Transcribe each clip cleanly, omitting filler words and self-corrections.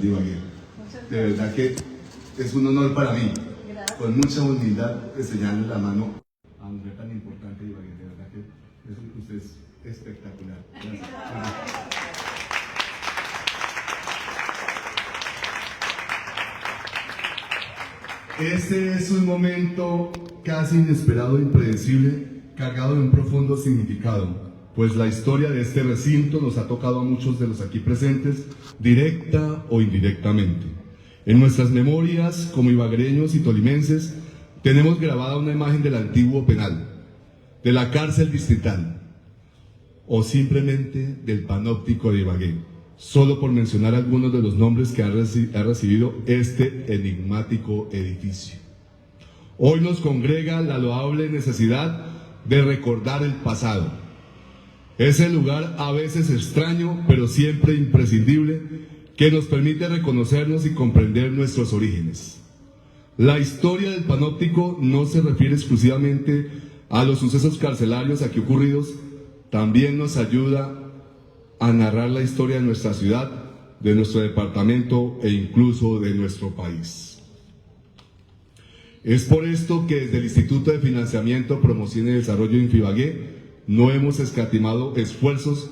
de Ibagué. De verdad que es un honor para mí, con mucha humildad, enseñarle la mano a un mujer tan importante de Ibagué. De verdad que usted es espectacular. Gracias. Este es un momento casi inesperado e impredecible, cargado de un profundo significado, pues la historia de este recinto nos ha tocado a muchos de los aquí presentes, directa o indirectamente. En nuestras memorias, como ibaguereños y tolimenses, tenemos grabada una imagen del antiguo penal, de la cárcel distrital, o simplemente del panóptico de Ibagué, solo por mencionar algunos de los nombres que ha recibido este enigmático edificio. Hoy nos congrega la loable necesidad de recordar el pasado. Ese lugar a veces extraño, pero siempre imprescindible, que nos permite reconocernos y comprender nuestros orígenes. La historia del panóptico no se refiere exclusivamente a los sucesos carcelarios aquí ocurridos, también nos ayuda a narrar la historia de nuestra ciudad, de nuestro departamento e incluso de nuestro país. Es por esto que desde el Instituto de Financiamiento, Promoción y Desarrollo Infibagué no hemos escatimado esfuerzos,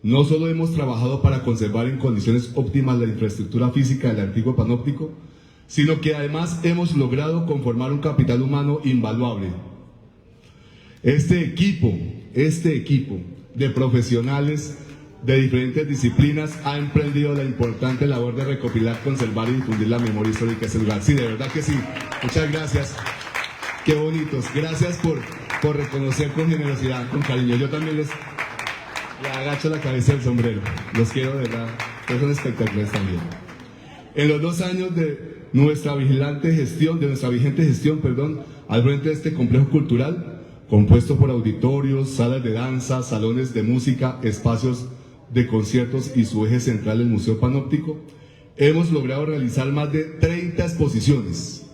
no solo hemos trabajado para conservar en condiciones óptimas la infraestructura física del antiguo panóptico, sino que además hemos logrado conformar un capital humano invaluable. Este equipo de profesionales de diferentes disciplinas ha emprendido la importante labor de recopilar, conservar y difundir la memoria histórica de ese lugar. Sí, de verdad que sí. Muchas gracias. Qué bonitos. Gracias por reconocer con generosidad, con cariño. Yo también les agacho la cabeza del sombrero. Los quiero de verdad. Ustedes son espectaculares también. En los 2 años de nuestra vigente gestión, al frente de este complejo cultural, compuesto por auditorios, salas de danza, salones de música, espacios de conciertos y su eje central, el Museo Panóptico, hemos logrado realizar más de 30 exposiciones,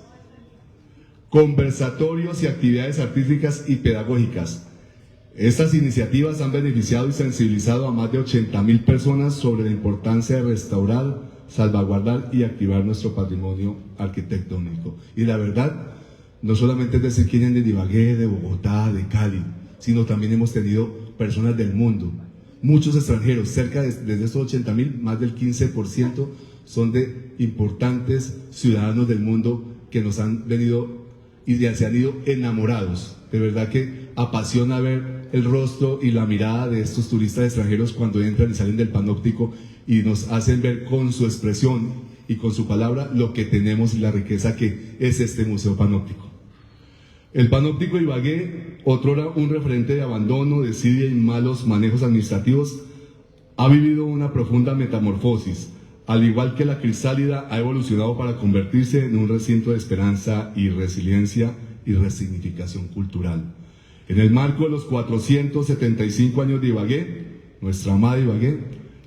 conversatorios y actividades artísticas y pedagógicas. Estas iniciativas han beneficiado y sensibilizado a más de 80.000 personas sobre la importancia de restaurar, salvaguardar y activar nuestro patrimonio arquitectónico. Y la verdad, no solamente es decir quién es de Ibagué, de Bogotá, de Cali, sino también hemos tenido personas del mundo, muchos extranjeros, cerca de estos 80.000, más del 15% son de importantes ciudadanos del mundo que nos han venido y se han ido enamorados. De verdad que apasiona ver el rostro y la mirada de estos turistas extranjeros cuando entran y salen del panóptico y nos hacen ver con su expresión y con su palabra lo que tenemos y la riqueza que es este Museo Panóptico. El Panóptico Ibagué, otrora un referente de abandono, desidia y malos manejos administrativos, ha vivido una profunda metamorfosis. Al igual que la Crisálida, ha evolucionado para convertirse en un recinto de esperanza y resiliencia y resignificación cultural. En el marco de los 475 años de Ibagué, nuestra amada Ibagué,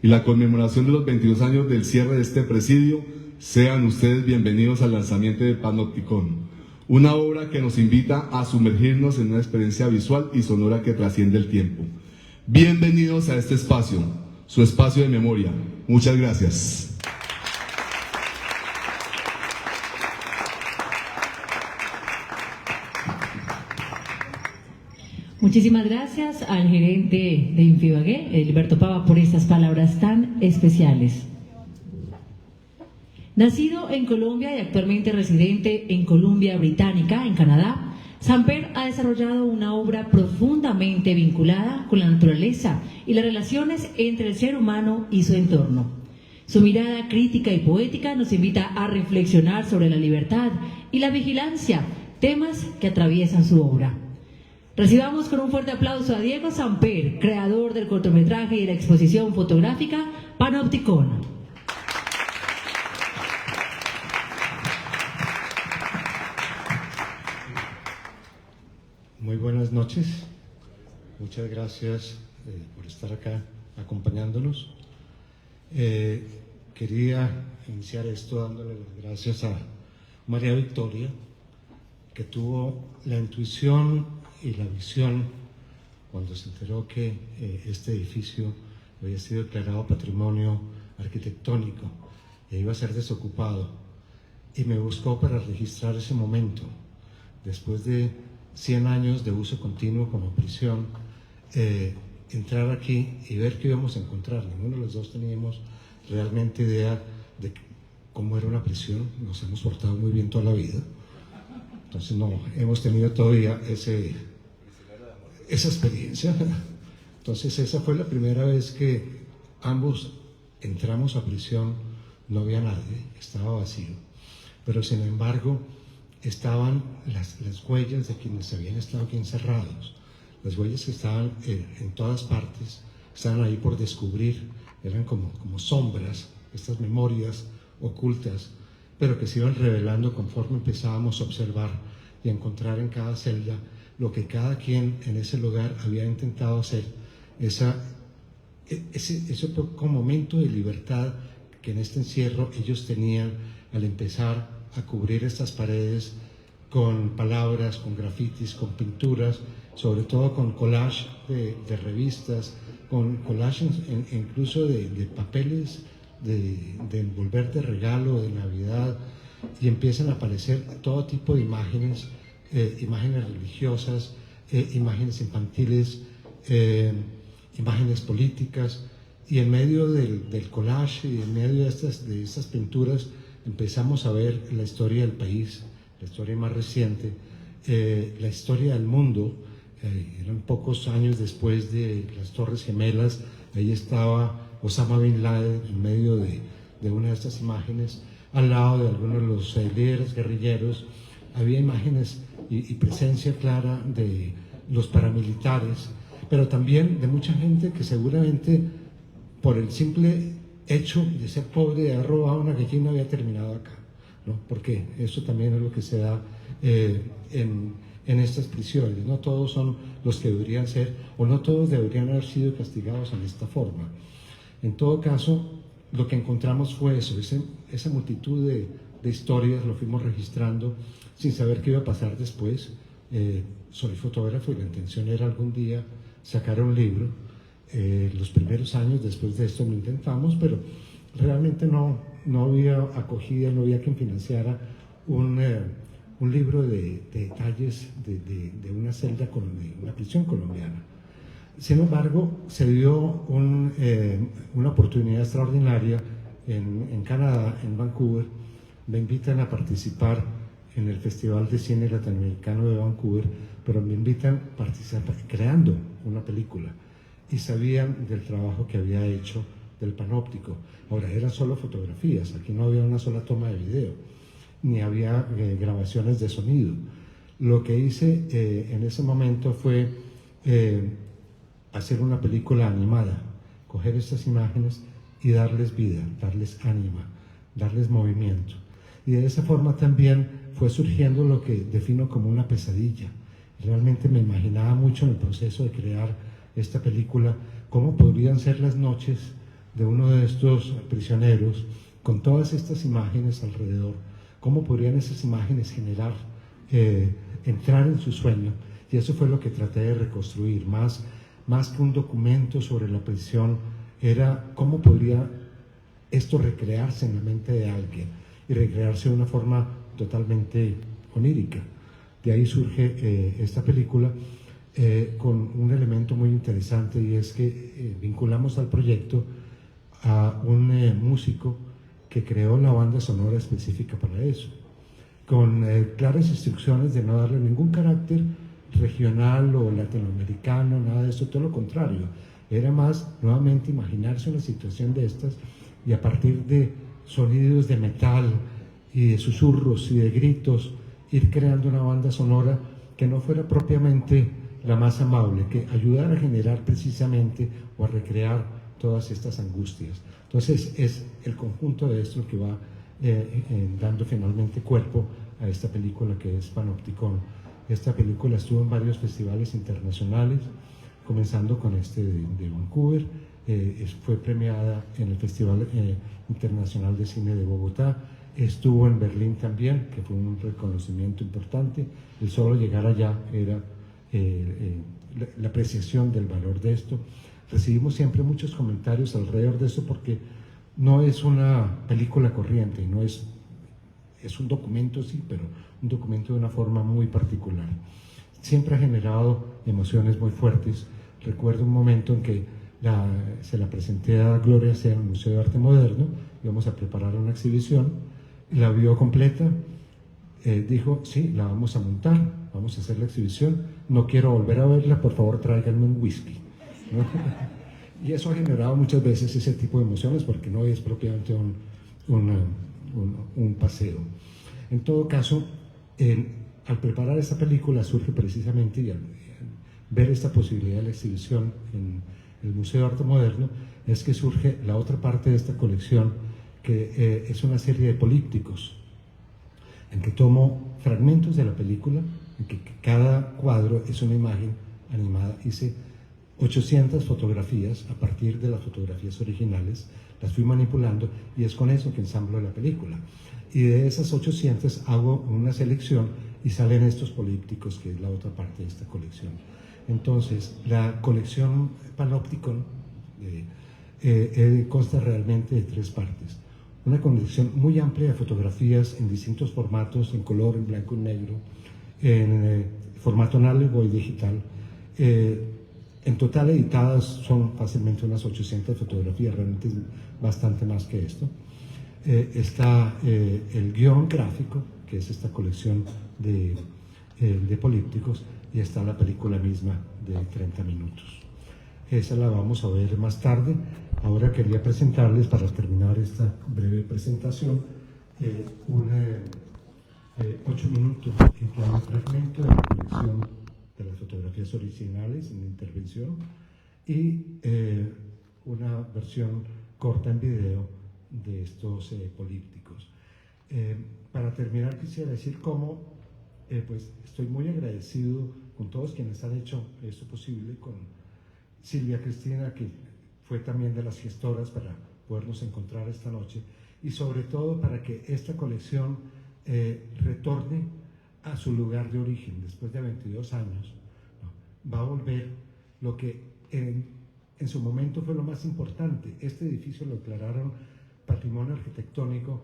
y la conmemoración de los 22 años del cierre de este presidio, sean ustedes bienvenidos al lanzamiento de Panopticon, una obra que nos invita a sumergirnos en una experiencia visual y sonora que trasciende el tiempo. Bienvenidos a este espacio, su espacio de memoria. Muchas gracias. Muchísimas gracias al gerente de Infibagué, Edilberto Pava, por estas palabras tan especiales. Nacido en Colombia y actualmente residente en Columbia Británica, en Canadá, Samper ha desarrollado una obra profundamente vinculada con la naturaleza y las relaciones entre el ser humano y su entorno. Su mirada crítica y poética nos invita a reflexionar sobre la libertad y la vigilancia, temas que atraviesan su obra. Recibamos con un fuerte aplauso a Diego Samper, creador del cortometraje y de la exposición fotográfica Panopticon. Muy buenas noches, muchas gracias por estar acá acompañándonos. Quería iniciar esto dándole las gracias a María Victoria, que tuvo la intuición y la visión cuando se enteró que este edificio había sido declarado Patrimonio Arquitectónico e iba a ser desocupado, y me buscó para registrar ese momento. Después de 100 años de uso continuo como prisión, entrar aquí y ver qué íbamos a encontrar. Ninguno de los dos teníamos realmente idea de cómo era una prisión. Nos hemos portado muy bien toda la vida, entonces no hemos tenido todavía esa experiencia. Entonces esa fue la primera vez que ambos entramos a prisión. No había nadie, estaba vacío, pero sin embargo estaban las huellas de quienes habían estado aquí encerrados, las huellas que estaban en todas partes, estaban ahí por descubrir, eran como sombras, estas memorias ocultas, pero que se iban revelando conforme empezábamos a observar y a encontrar en cada celda lo que cada quien en ese lugar había intentado hacer, ese poco momento de libertad que en este encierro ellos tenían al empezar a cubrir estas paredes con palabras, con grafitis, con pinturas, sobre todo con collage de revistas, con collage incluso de papeles de envolver de regalo, de Navidad, y empiezan a aparecer todo tipo de imágenes, imágenes religiosas, imágenes infantiles, imágenes políticas, y en medio del collage y en medio de estas pinturas empezamos a ver la historia del país, la historia más reciente, la historia del mundo. Eran pocos años después de las Torres Gemelas, ahí estaba Osama Bin Laden en medio de una de estas imágenes, al lado de algunos de los líderes guerrilleros. Había imágenes y presencia clara de los paramilitares, pero también de mucha gente que seguramente por el simple hecho de ser pobre, de haber robado una gallina, había terminado acá, ¿no? Porque eso también es lo que se da en estas prisiones. No todos son los que deberían ser, o no todos deberían haber sido castigados en esta forma. En todo caso, lo que encontramos fue eso, esa multitud de historias. Lo fuimos registrando sin saber qué iba a pasar después. Soy fotógrafo y la intención era algún día sacar un libro. Los primeros años después de esto lo intentamos, pero realmente no había acogida, no había quien financiara un libro de detalles de una celda, de una prisión colombiana. Sin embargo, se dio una oportunidad extraordinaria en Canadá, en Vancouver. Me invitan a participar en el Festival de Cine Latinoamericano de Vancouver, pero me invitan a participar creando una película, y sabían del trabajo que había hecho del panóptico. Ahora, eran solo fotografías, aquí no había una sola toma de video, ni había grabaciones de sonido. Lo que hice en ese momento fue hacer una película animada, coger estas imágenes y darles vida, darles ánima, darles movimiento. Y de esa forma también fue surgiendo lo que defino como una pesadilla. Realmente me imaginaba mucho en el proceso de crear esta película cómo podrían ser las noches de uno de estos prisioneros con todas estas imágenes alrededor, cómo podrían esas imágenes generar, entrar en su sueño. Y eso fue lo que traté de reconstruir, más que un documento sobre la prisión, era cómo podría esto recrearse en la mente de alguien y recrearse de una forma totalmente onírica. De ahí surge esta película con un elemento muy interesante, y es que vinculamos al proyecto a un músico que creó la banda sonora específica para eso, con claras instrucciones de no darle ningún carácter regional o latinoamericano, nada de eso, todo lo contrario. Era más, nuevamente, imaginarse una situación de estas y a partir de sonidos de metal y de susurros y de gritos, ir creando una banda sonora que no fuera propiamente la más amable, que ayudara a generar precisamente o a recrear todas estas angustias. Entonces es el conjunto de esto que va dando finalmente cuerpo a esta película que es Panopticon. Esta película estuvo en varios festivales internacionales, comenzando con este de Vancouver. Fue premiada en el Festival Internacional de Cine de Bogotá. Estuvo en Berlín también, que fue un reconocimiento importante. El solo llegar allá era la apreciación del valor de esto. Recibimos siempre muchos comentarios alrededor de esto, porque no es una película corriente, no es un documento, sí, pero un documento de una forma muy particular. Siempre ha generado emociones muy fuertes. Recuerdo un momento en que se la presenté a Gloria Sea en el Museo de Arte Moderno, íbamos a preparar una exhibición, la vio completa, dijo, sí, la vamos a montar, vamos a hacer la exhibición, no quiero volver a verla, por favor tráiganme un whisky, ¿no? Y eso ha generado muchas veces ese tipo de emociones porque no es propiamente un paseo. En todo caso, al preparar esta película surge precisamente, y al ver esta posibilidad de la exhibición en el Museo de Arte Moderno, es que surge la otra parte de esta colección, que es una serie de polípticos, en que tomo fragmentos de la película, en que cada cuadro es una imagen animada. Hice 800 fotografías a partir de las fotografías originales, las fui manipulando y es con eso que ensamblo la película. Y de esas 800 hago una selección y salen estos polípticos, que es la otra parte de esta colección. Entonces, la colección Panopticon consta realmente de 3 partes. Una colección muy amplia de fotografías en distintos formatos, en color, en blanco y negro, en formato análogo y digital. En total editadas son fácilmente unas 800 fotografías, realmente es bastante más que esto. Está el guión gráfico, que es esta colección de polípticos, y está la película misma de 30 minutos. Esa la vamos a ver más tarde. Ahora quería presentarles, para terminar esta breve presentación, 8 minutos, que es un fragmento de la colección de las fotografías originales en intervención, y una versión corta en video de estos polípticos. Para terminar, quisiera decir cómo pues estoy muy agradecido con todos quienes han hecho esto posible, con Silvia Cristina, que fue también de las gestoras para podernos encontrar esta noche, y sobre todo para que esta colección retorne a su lugar de origen después de 22 años, ¿no? Va a volver lo que en su momento fue lo más importante. Este edificio lo declararon patrimonio arquitectónico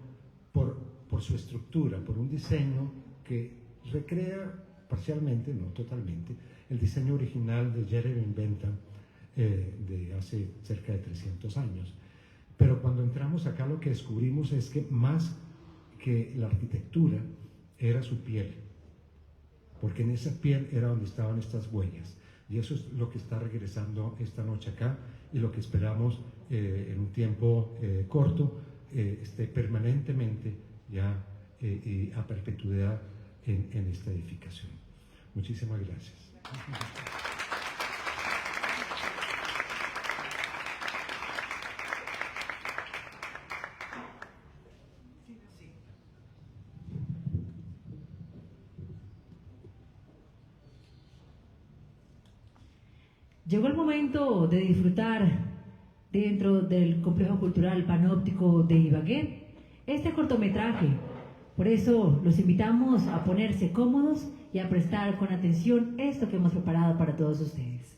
por su estructura, por un diseño que recrea parcialmente, no totalmente, el diseño original de Jeremy Bentham de hace cerca de 300 años. Pero cuando entramos acá, lo que descubrimos es que más que la arquitectura era su piel, porque en esa piel era donde estaban estas huellas, y eso es lo que está regresando esta noche acá, y lo que esperamos en un tiempo corto esté permanentemente ya y a perpetuidad en esta edificación. Muchísimas gracias. Llegó el momento de disfrutar dentro del complejo cultural panóptico de Ibagué este cortometraje. Por eso los invitamos a ponerse cómodos y a prestar con atención esto que hemos preparado para todos ustedes.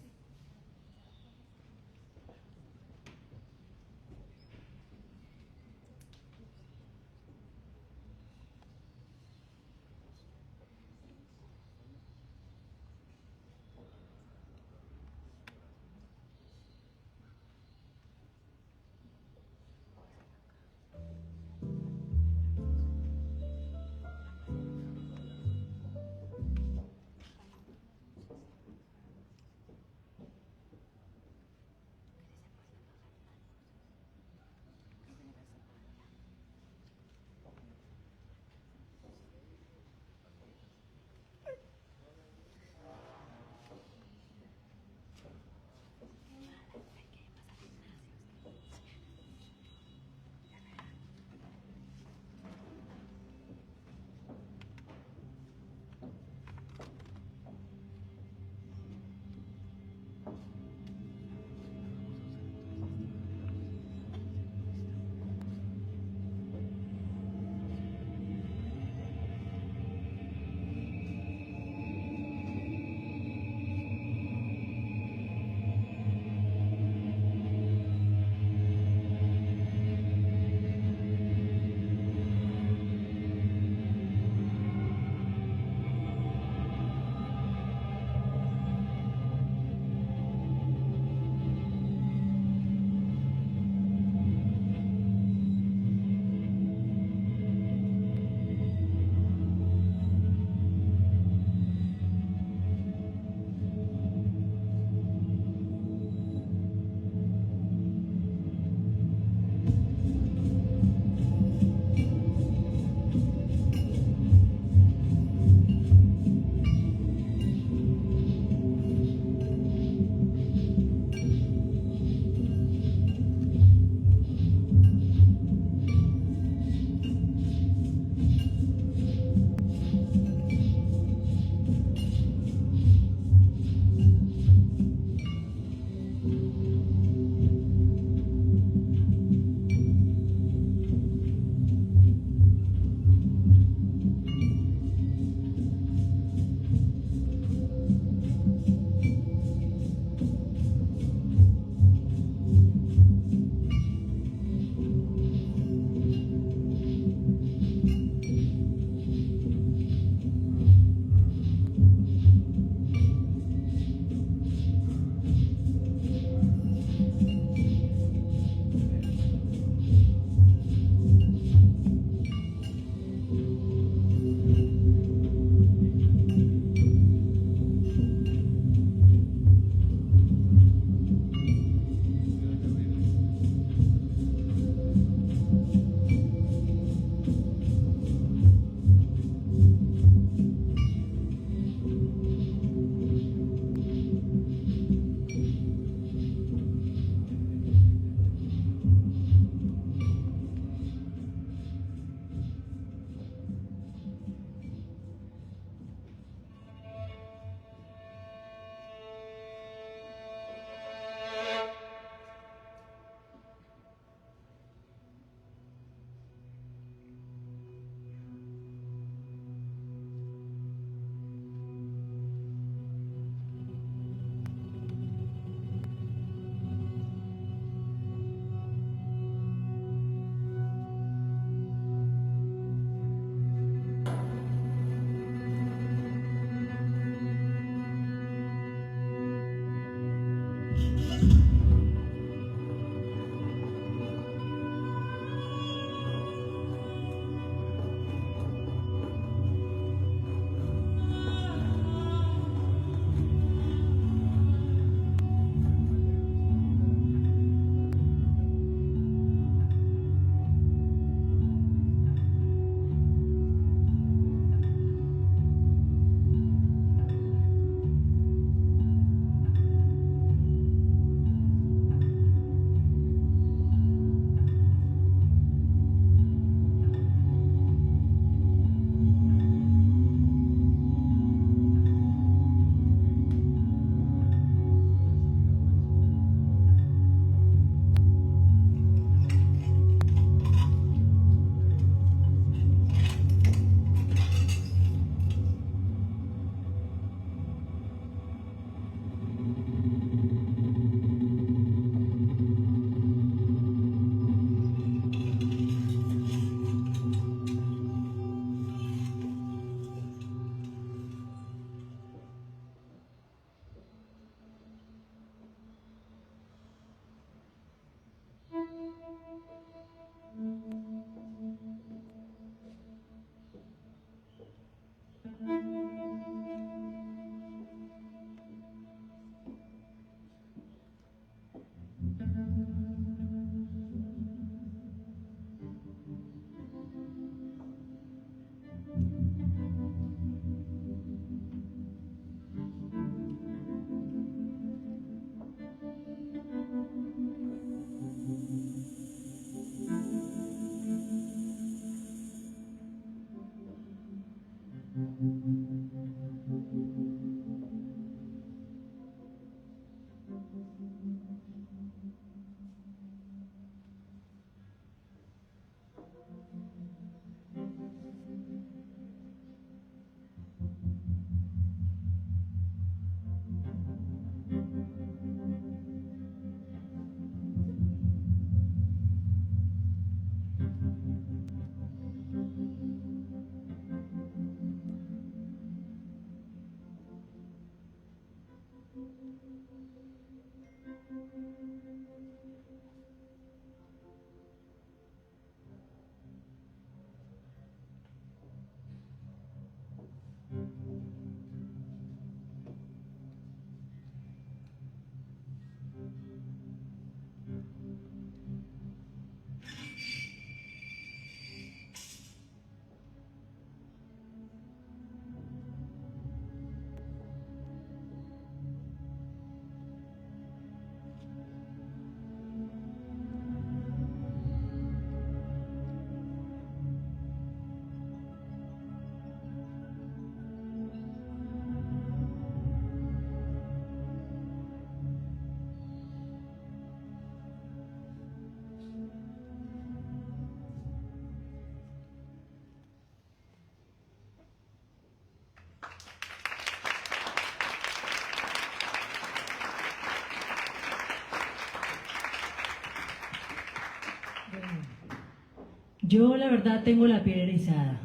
Yo la verdad tengo la piel erizada.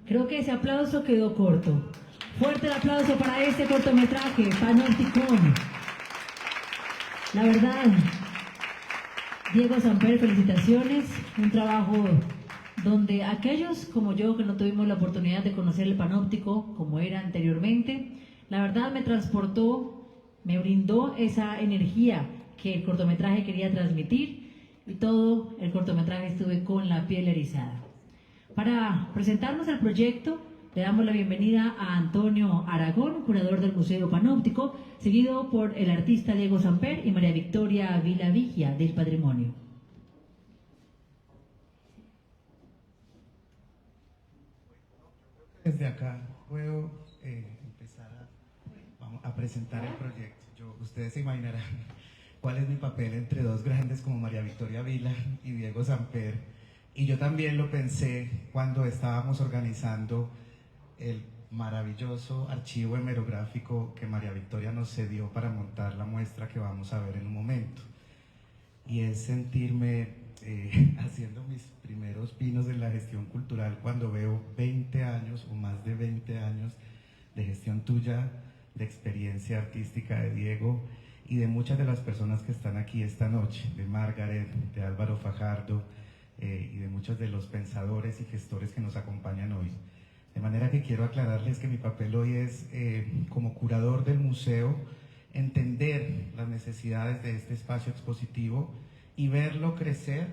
Creo que ese aplauso quedó corto. Fuerte el aplauso para este cortometraje, Panopticon. La verdad, Diego Samper, felicitaciones. Un trabajo donde aquellos como yo que no tuvimos la oportunidad de conocer el panóptico como era anteriormente, la verdad me transportó, me brindó esa energía que el cortometraje quería transmitir. Y todo el cortometraje estuve con la piel erizada. Para presentarnos el proyecto, le damos la bienvenida a Antonio Aragón, curador del Museo Panóptico, seguido por el artista Diego Samper y María Victoria Vilavigia del Patrimonio. Desde acá puedo empezar a presentar el proyecto. Ustedes se imaginarán cuál es mi papel entre dos grandes como María Victoria Vila y Diego Samper. Y yo también lo pensé cuando estábamos organizando el maravilloso archivo hemerográfico que María Victoria nos cedió para montar la muestra que vamos a ver en un momento. Y es sentirme haciendo mis primeros pinos en la gestión cultural cuando veo 20 años o más de 20 años de gestión tuya, de experiencia artística de Diego y de muchas de las personas que están aquí esta noche, de Margaret, de Álvaro Fajardo y de muchos de los pensadores y gestores que nos acompañan hoy. De manera que quiero aclararles que mi papel hoy es, como curador del museo, entender las necesidades de este espacio expositivo y verlo crecer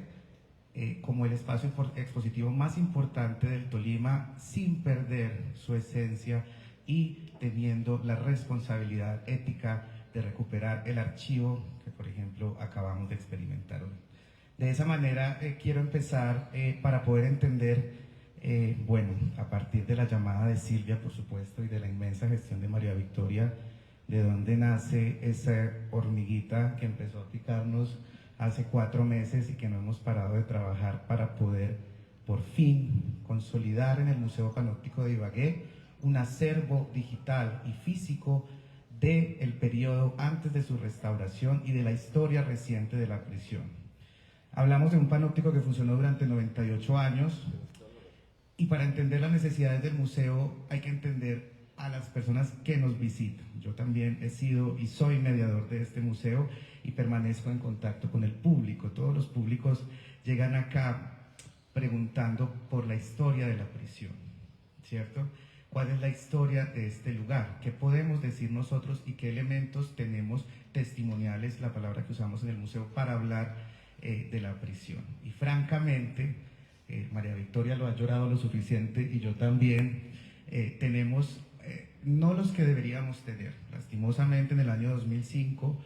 como el espacio expositivo más importante del Tolima sin perder su esencia y teniendo la responsabilidad ética de recuperar el archivo que, por ejemplo, acabamos de experimentar hoy. De esa manera quiero empezar para poder entender, bueno, a partir de la llamada de Silvia, por supuesto, y de la inmensa gestión de María Victoria, de dónde nace esa hormiguita que empezó a picarnos hace 4 meses y que no hemos parado de trabajar para poder, por fin, consolidar en el Museo Panóptico de Ibagué un acervo digital y físico del periodo antes de su restauración y de la historia reciente de la prisión. Hablamos de un panóptico que funcionó durante 98 años y para entender las necesidades del museo hay que entender a las personas que nos visitan. Yo también he sido y soy mediador de este museo y permanezco en contacto con el público. Todos los públicos llegan acá preguntando por la historia de la prisión, ¿cierto? ¿Cuál es la historia de este lugar? ¿Qué podemos decir nosotros y qué elementos tenemos testimoniales, la palabra que usamos en el museo, para hablar de la prisión? Y francamente, María Victoria lo ha llorado lo suficiente y yo también, tenemos no los que deberíamos tener. Lastimosamente, en el año 2005,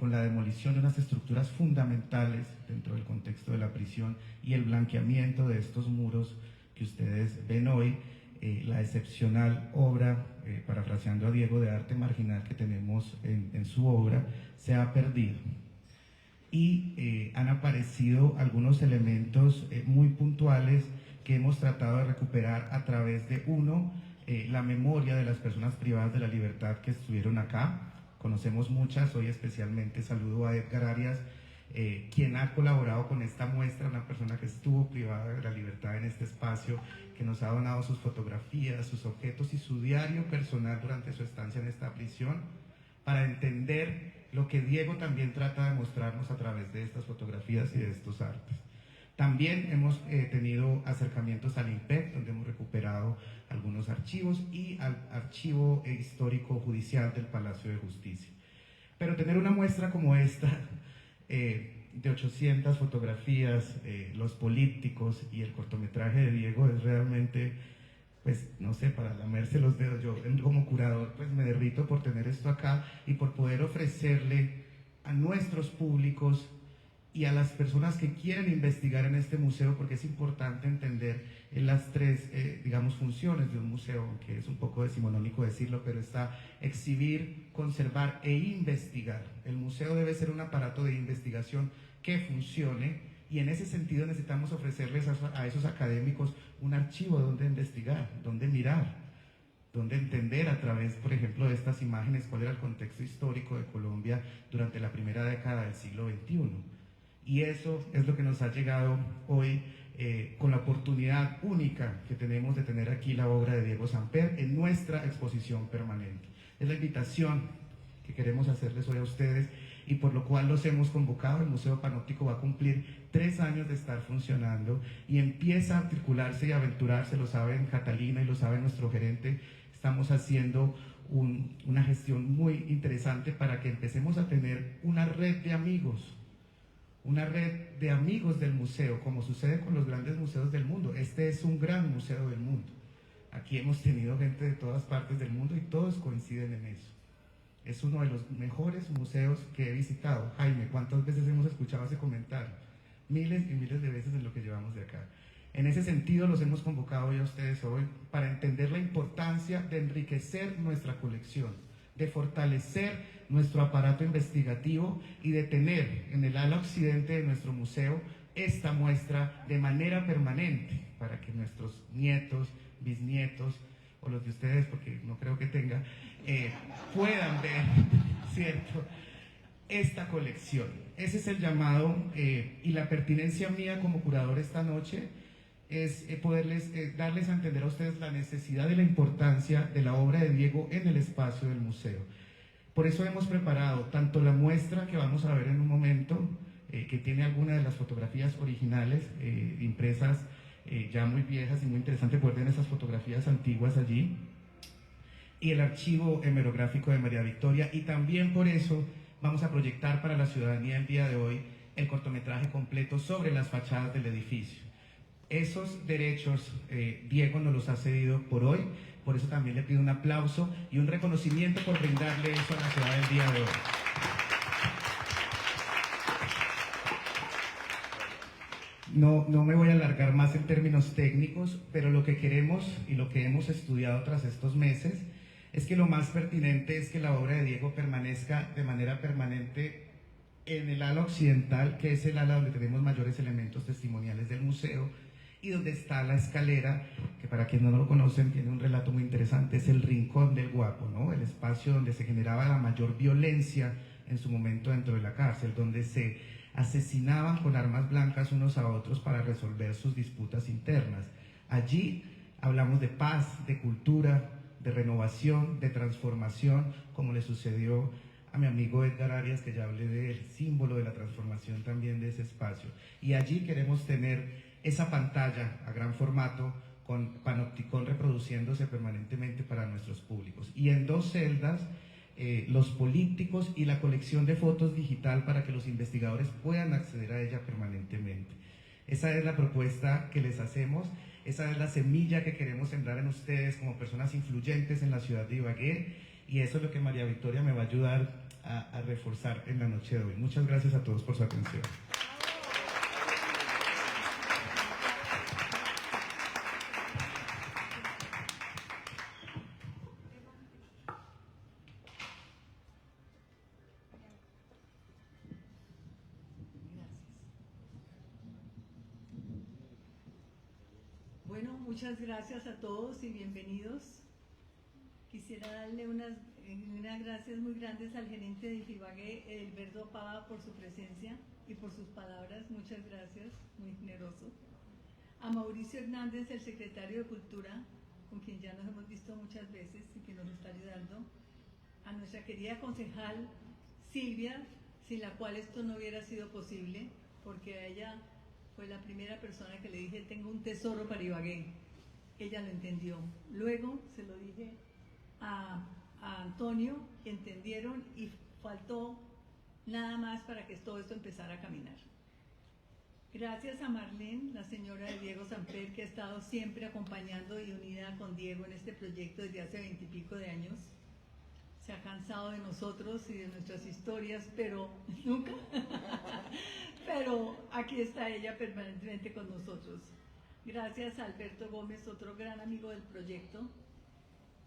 con la demolición de unas estructuras fundamentales dentro del contexto de la prisión y el blanqueamiento de estos muros que ustedes ven hoy, la excepcional obra, parafraseando a Diego, de arte marginal que tenemos en su obra, se ha perdido. Y han aparecido algunos elementos muy puntuales que hemos tratado de recuperar a través de, uno, la memoria de las personas privadas de la libertad que estuvieron acá. Conocemos muchas, hoy especialmente saludo a Edgar Arias, quien ha colaborado con esta muestra, una persona que estuvo privada de la libertad en este espacio, que nos ha donado sus fotografías, sus objetos y su diario personal durante su estancia en esta prisión, para entender lo que Diego también trata de mostrarnos a través de estas fotografías y de estos artes. También hemos tenido acercamientos al IMPEC, donde hemos recuperado algunos archivos, y al archivo histórico judicial del Palacio de Justicia. Pero tener una muestra como esta, de 800 fotografías, los políticos y el cortometraje de Diego, es realmente, pues no sé, para lamerse los dedos. Yo como curador pues me derrito por tener esto acá y por poder ofrecerle a nuestros públicos y a las personas que quieren investigar en este museo, porque es importante entender las tres, digamos, funciones de un museo, aunque es un poco decimonónico decirlo, pero está exhibir, conservar e investigar. El museo debe ser un aparato de investigación que funcione, y en ese sentido necesitamos ofrecerles a esos académicos un archivo donde investigar, donde mirar, donde entender a través, por ejemplo, de estas imágenes cuál era el contexto histórico de Colombia durante la primera década del siglo XXI. Y eso es lo que nos ha llegado hoy, con la oportunidad única que tenemos de tener aquí la obra de Diego Samper en nuestra exposición permanente. Es la invitación que queremos hacerles hoy a ustedes, y por lo cual los hemos convocado. El Museo Panóptico va a cumplir 3 años de estar funcionando y empieza a articularse y aventurarse, lo saben Catalina y lo sabe nuestro gerente. Estamos haciendo una gestión muy interesante para que empecemos a tener una red de amigos, una red de amigos del museo, como sucede con los grandes museos del mundo. Este es un gran museo del mundo. Aquí hemos tenido gente de todas partes del mundo y todos coinciden en eso. Es uno de los mejores museos que he visitado. Jaime, ¿cuántas veces hemos escuchado ese comentario? Miles y miles de veces en lo que llevamos de acá. En ese sentido los hemos convocado hoy a ustedes hoy para entender la importancia de enriquecer nuestra colección, de fortalecer nuestro aparato investigativo y de tener en el ala occidente de nuestro museo esta muestra de manera permanente, para que nuestros nietos, bisnietos, o los de ustedes, porque no creo que tenga, puedan ver, ¿cierto?, esta colección. Ese es el llamado, y la pertinencia mía como curador esta noche es poderles darles a entender a ustedes la necesidad y la importancia de la obra de Diego en el espacio del museo. Por eso hemos preparado tanto la muestra que vamos a ver en un momento, que tiene algunas de las fotografías originales impresas, ya muy viejas, y muy interesante poder tener esas fotografías antiguas allí, y el archivo hemerográfico de María Victoria. Y también por eso vamos a proyectar para la ciudadanía el día de hoy el cortometraje completo sobre las fachadas del edificio. Esos derechos Diego nos los ha cedido por hoy, por eso también le pido un aplauso y un reconocimiento por brindarle eso a la ciudad el día de hoy. No me voy a alargar más en términos técnicos, pero lo que queremos y lo que hemos estudiado tras estos meses es que lo más pertinente es que la obra de Diego permanezca de manera permanente en el ala occidental, que es el ala donde tenemos mayores elementos testimoniales del museo, y donde está la escalera, que para quienes no lo conocen tiene un relato muy interesante, es el Rincón del Guapo, ¿no? El espacio donde se generaba la mayor violencia en su momento dentro de la cárcel, donde se asesinaban con armas blancas unos a otros para resolver sus disputas internas. Allí hablamos de paz, de cultura, de renovación, de transformación, como le sucedió a mi amigo Edgar Arias, que ya hablé del símbolo de la transformación también de ese espacio. Y allí queremos tener esa pantalla a gran formato con Panopticon reproduciéndose permanentemente para nuestros públicos. Y en 2 celdas, los políticos y la colección de fotos digital para que los investigadores puedan acceder a ella permanentemente. Esa es la propuesta que les hacemos, esa es la semilla que queremos sembrar en ustedes como personas influyentes en la ciudad de Ibagué, y eso es lo que María Victoria me va a ayudar a reforzar en la noche de hoy. Muchas gracias a todos por su atención. Bueno, muchas gracias a todos y bienvenidos. Quisiera darle unas gracias muy grandes al gerente de Ibagué, Edilberto Pava, por su presencia y por sus palabras. Muchas gracias, muy generoso. A Mauricio Hernández, el secretario de Cultura, con quien ya nos hemos visto muchas veces y que nos está ayudando. A nuestra querida concejal Silvia, sin la cual esto no hubiera sido posible, porque a ella fue la primera persona que le dije: tengo un tesoro para Ibagué. Ella lo entendió. Luego se lo dije a Antonio, que entendieron, y faltó nada más para que todo esto empezara a caminar. Gracias a Marlene, la señora de Diego Samper, que ha estado siempre acompañando y unida con Diego en este proyecto desde hace 20 y pico de años. Se ha cansado de nosotros y de nuestras historias, pero nunca. Pero aquí está ella permanentemente con nosotros. Gracias a Alberto Gómez, otro gran amigo del proyecto,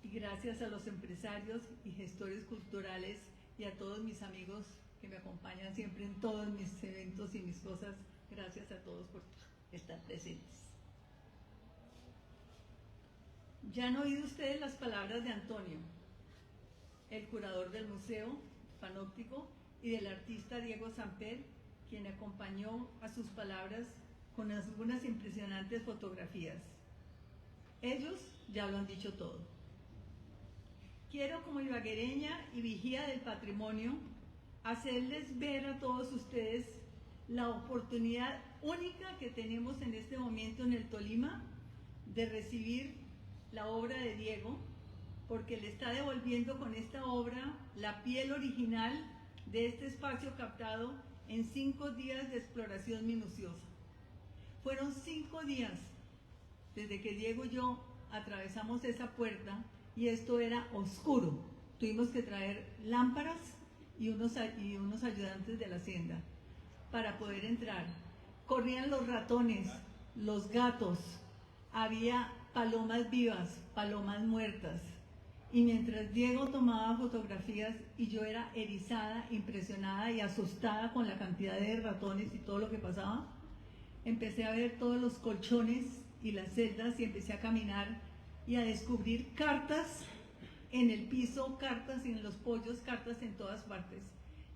y gracias a los empresarios y gestores culturales y a todos mis amigos que me acompañan siempre en todos mis eventos y mis cosas. Gracias a todos por estar presentes. Ya han oído ustedes las palabras de Antonio, el curador del museo panóptico, y del artista Diego Samper, quien acompañó a sus palabras con algunas impresionantes fotografías. Ellos ya lo han dicho todo. Quiero, como ibaguereña y vigía del patrimonio, hacerles ver a todos ustedes la oportunidad única que tenemos en este momento en el Tolima de recibir la obra de Diego, porque le está devolviendo con esta obra la piel original de este espacio captado en 5 días de exploración minuciosa. Fueron 5 días desde que Diego y yo atravesamos esa puerta y esto era oscuro. Tuvimos que traer lámparas y unos ayudantes de la hacienda para poder entrar. Corrían los ratones, los gatos, había palomas vivas, palomas muertas. Y mientras Diego tomaba fotografías y yo era erizada, impresionada y asustada con la cantidad de ratones y todo lo que pasaba, empecé a ver todos los colchones y las celdas y empecé a caminar y a descubrir cartas en el piso, cartas en los pollos, cartas en todas partes.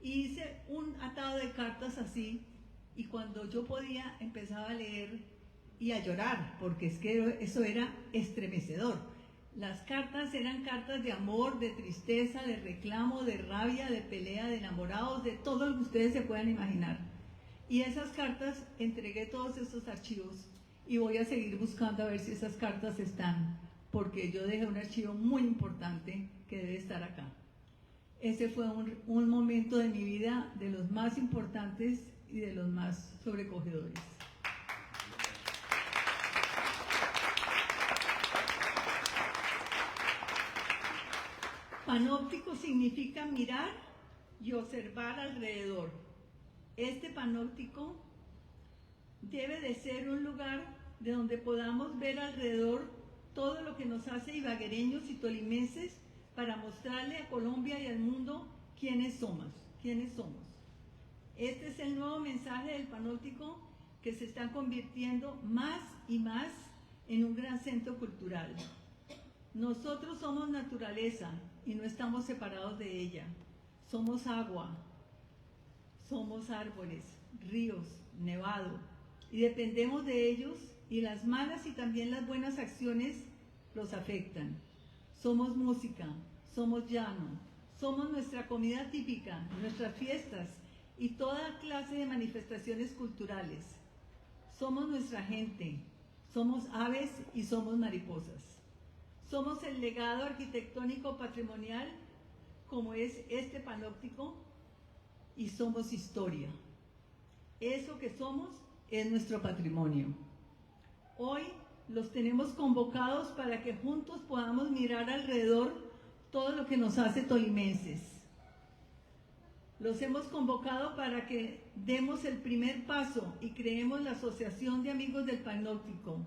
Y hice un atado de cartas así, y cuando yo podía empezaba a leer y a llorar, porque es que eso era estremecedor. Las cartas eran cartas de amor, de tristeza, de reclamo, de rabia, de pelea, de enamorados, de todo lo que ustedes se puedan imaginar. Y esas cartas, entregué todos esos archivos y voy a seguir buscando a ver si esas cartas están, porque yo dejé un archivo muy importante que debe estar acá. Ese fue un momento de mi vida de los más importantes y de los más sobrecogedores. Panóptico significa mirar y observar alrededor. Este panóptico debe de ser un lugar de donde podamos ver alrededor todo lo que nos hace ibaguereños y tolimenses, para mostrarle a Colombia y al mundo quiénes somos. Este es el nuevo mensaje del panóptico, que se está convirtiendo más y más en un gran centro cultural. Nosotros somos naturaleza y no estamos separados de ella. Somos agua, somos árboles, ríos, nevado, y dependemos de ellos, y las malas y también las buenas acciones los afectan. Somos música, somos llano, somos nuestra comida típica, nuestras fiestas y toda clase de manifestaciones culturales. Somos nuestra gente, somos aves y somos mariposas. Somos el legado arquitectónico patrimonial, como es este panóptico, y somos historia. Eso que somos es nuestro patrimonio. Hoy los tenemos convocados para que juntos podamos mirar alrededor todo lo que nos hace tolimenses. Los hemos convocado para que demos el primer paso y creemos la Asociación de Amigos del Panóptico,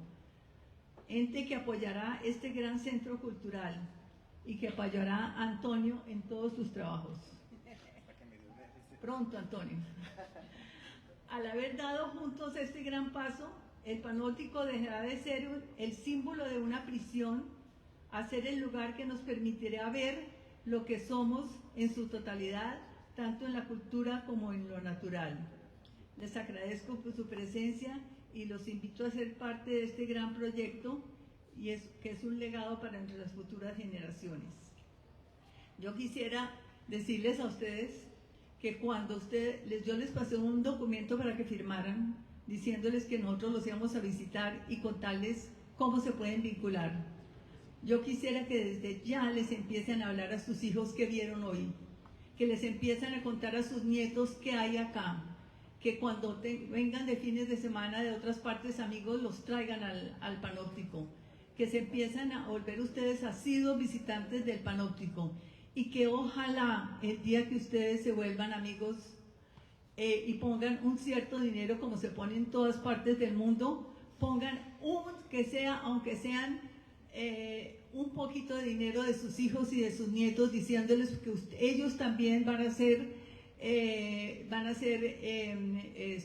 ente que apoyará este gran centro cultural y que apoyará a Antonio en todos sus trabajos. Pronto, Antonio. Al haber dado juntos este gran paso, el panóptico dejará de ser el símbolo de una prisión a ser el lugar que nos permitirá ver lo que somos en su totalidad, tanto en la cultura como en lo natural. Les agradezco por su presencia y los invito a ser parte de este gran proyecto que es un legado para nuestras futuras generaciones. Yo quisiera decirles a ustedes que cuando yo les pasé un documento para que firmaran, diciéndoles que nosotros los íbamos a visitar y contarles cómo se pueden vincular. Yo quisiera que desde ya les empiecen a hablar a sus hijos que vieron hoy, que les empiecen a contar a sus nietos qué hay acá, que cuando vengan de fines de semana de otras partes, amigos, los traigan al panóptico, que se empiezan a volver ustedes asiduos visitantes del panóptico y que ojalá el día que ustedes se vuelvan amigos y pongan un cierto dinero como se pone en todas partes del mundo, pongan aunque sean un poquito de dinero de sus hijos y de sus nietos, diciéndoles que ellos también van a ser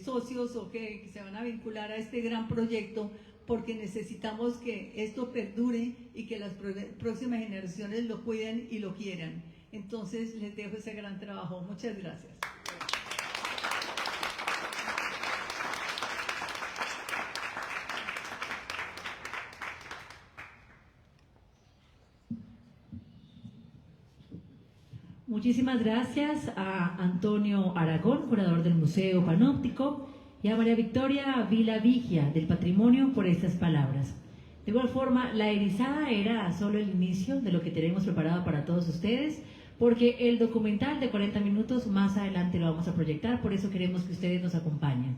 socios o que se van a vincular a este gran proyecto, porque necesitamos que esto perdure y que las próximas generaciones lo cuiden y lo quieran. Entonces les dejo ese gran trabajo. Muchas gracias. Muchísimas gracias a Antonio Aragón, curador del Museo Panóptico, y a María Victoria Vila Vigia, del Patrimonio, por estas palabras. De igual forma, la erizada era solo el inicio de lo que tenemos preparado para todos ustedes, porque el documental de 40 minutos más adelante lo vamos a proyectar, por eso queremos que ustedes nos acompañen.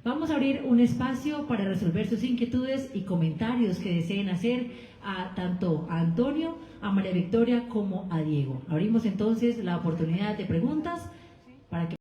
Vamos a abrir un espacio para resolver sus inquietudes y comentarios que deseen hacer tanto a Antonio, a María Victoria como a Diego. Abrimos entonces la oportunidad de preguntas para que